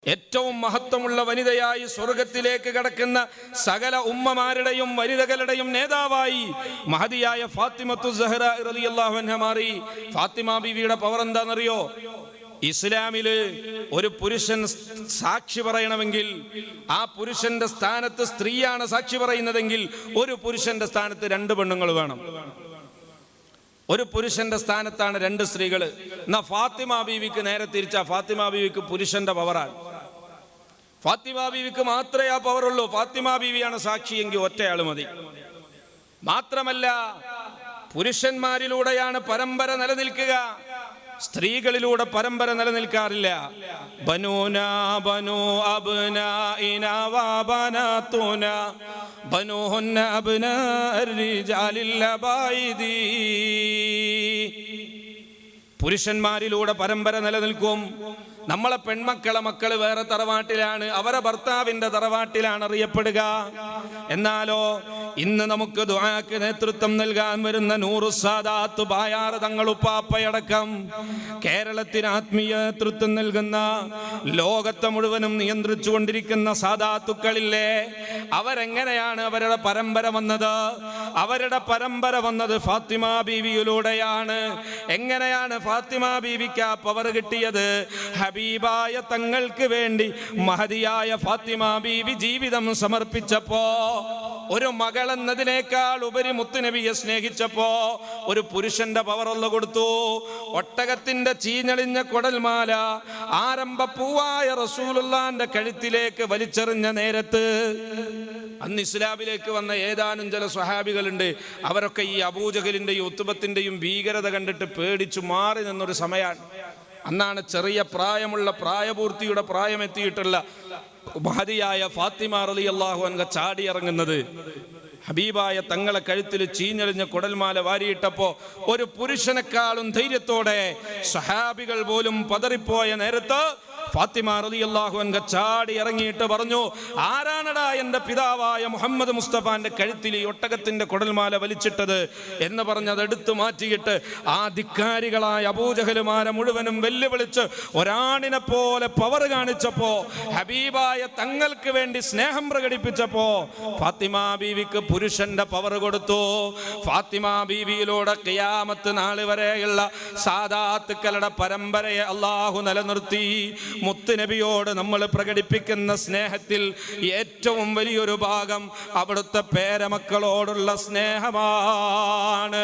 ഏറ്റവും മഹത്വമുള്ള വനിതയായി സ്വർഗത്തിലേക്ക് കടക്കുന്ന സകല ഉമ്മമാരുടെയും വനിതകളുടെയും നേതാവായി മഹദിയായ ഫാത്തിമത്തു സഹറ റളിയല്ലാഹു അൻഹ മാറി. ഫാത്തിമ ബീവിയുടെ പവർ എന്താണെന്നറിയോ? ഇസ്ലാമില് ഒരു പുരുഷൻ സാക്ഷി പറയണമെങ്കിൽ ആ പുരുഷന്റെ സ്ഥാനത്ത് സ്ത്രീയാണ് സാക്ഷി പറയുന്നതെങ്കിൽ ഒരു പുരുഷന്റെ സ്ഥാനത്ത് രണ്ട് പെണ്ണുങ്ങൾ വേണം. ഒരു പുരുഷന്റെ സ്ഥാനത്താണ് രണ്ട് സ്ത്രീകൾ. എന്നാ ഫാത്തിമ ബീവിക്ക് നേരെ തിരിച്ചാ. ഫാത്തിമ ബീവിക്ക് പുരുഷന്റെ പവറാണ്. ഫാത്തിമ ബീവിക്ക് മാത്രമേ ആ പവറുള്ളൂ. ഫാത്തിമ ബീവിയാണ് സാക്ഷിയെങ്കിൽ ഒറ്റയാൾ മതി. മാത്രമല്ല, പുരുഷന്മാരിലൂടെയാണ് പരമ്പര നിലനിൽക്കുക, സ്ത്രീകളിലൂടെ പരമ്പര നിലനിൽക്കാറില്ല. ബനൂനാ ബനൂ അബ്നാഇനാ വബനാതുനാ ബനൂഹുന്ന അബ്നാ അർരിജാലിൽ അബായിദി. പുരുഷന്മാരിലൂടെ പരമ്പര നിലനിൽക്കും. നമ്മളെ പെൺമക്കളെ മക്കൾ വേറെ തറവാട്ടിലാണ്, അവരെ ഭർത്താവിന്റെ തറവാട്ടിലാണ് അറിയപ്പെടുക. എന്നാലോ ഇന്ന് നമുക്ക് ദുആക്ക് നേതൃത്വം നൽകാൻ വരുന്ന നൂറു സാദാത്ത് ബായാർ തങ്ങൾ ഉപ്പാപ്പയടക്കം കേരളത്തിന് ആത്മീയ നേതൃത്വം നൽകുന്ന, ലോകത്തെ മുഴുവനും നിയന്ത്രിച്ചു കൊണ്ടിരിക്കുന്ന സാദാത്തുക്കളില്ലേ, അവരെങ്ങനെയാണ് അവരുടെ പരമ്പര വന്നത്? അവരുടെ പരമ്പര വന്നത് ഫാത്തിമ ബീവിയിലൂടെയാണ്. എങ്ങനെയാണ് ഫാത്തിമ ബീവിക്ക് ആ പവർ കിട്ടിയത്? ഹബീബായ തങ്ങൾക്ക് വേണ്ടി മഹദിയായ ഫാത്തിമ ബീവി ജീവിതം സമർപ്പിച്ചപ്പോ, ഒരു മകൾ എന്നതിനേക്കാൾ ഉപരി മുത്തുനബിയെ സ്നേഹിച്ചപ്പോ ഒരു പുരുഷന്റെ പവറുള്ള കൊടുത്തു. ഒട്ടകത്തിന്റെ ചീഞ്ഞളിഞ്ഞ കുടൽമാല ആരംഭ പൂവായ റസൂലുള്ളാന്റെ കഴുത്തിലേക്ക് വലിച്ചെറിഞ്ഞ നേരത്ത്, അന്ന് ഇസ്ലാമിലേക്ക് വന്ന ഏതാനും ചില സ്വഹാബികളുണ്ട്. അവരൊക്കെ ഈ അബൂജഹലിന്റെയും ഉത്ബത്തിന്റെയും ഭീകരത കണ്ടിട്ട് പേടിച്ചു മാറി നിന്നൊരു സമയമാണ്. അന്നാണ് ചെറിയ പ്രായമുള്ള, പ്രായപൂർത്തിയുടെ പ്രായമെത്തിയിട്ടുള്ള മഹദിയായ ഫാത്തിമ റളിയല്ലാഹു അൻഹ ചാടി ഇറങ്ങുന്നത്. ഹബീബായ തങ്ങളെ കഴുത്തിൽ ചീഞ്ഞെളിഞ്ഞ കുടൽമാല വാരിയിട്ടപ്പോ ഒരു പുരുഷനെക്കാളും ധൈര്യത്തോടെ സ്വഹാബികൾ പോലും പതറിപ്പോയ നേരത്ത് ഫാത്തിമ റളിയല്ലാഹു അൻഹ ചാടി ഇറങ്ങിയിട്ട് പറഞ്ഞു, ആരാണടാ എൻ്റെ പിതാവായ മുഹമ്മദ് മുസ്തഫാന്റെ കഴുത്തിൽ ഈ ഒട്ടകത്തിന്റെ കുടൽമാല വലിച്ചിട്ടത് എന്ന് പറഞ്ഞ് അതെടുത്തു മാറ്റിയിട്ട് ആ ധിക്കാരികളായ അബൂജഹലുമാരെ മുഴുവനും വെല്ലുവിളിച്ച് ഒരാണിനെ പോലെ പവർ കാണിച്ചപ്പോ, ഹബീബായ തങ്ങൾക്ക് വേണ്ടി സ്നേഹം പ്രകടിപ്പിച്ചപ്പോ ഫാത്തിമ ബീവിക്ക് പുരുഷന്റെ പവർ കൊടുത്തു. ഫാത്തിമ ബീവിയിലൂടെ ഖിയാമത്ത് നാൾ വരെയുള്ള സാദാത്തുക്കളുടെ പരമ്പരയെ അല്ലാഹു നിലനിർത്തി. മുത്തുനബിയോട് നമ്മൾ പ്രകടിപ്പിക്കുന്ന സ്നേഹത്തിൽ ഏറ്റവും വലിയൊരു ഭാഗം അവിടുത്തെ പേരമക്കളോടുള്ള സ്നേഹമാണ്.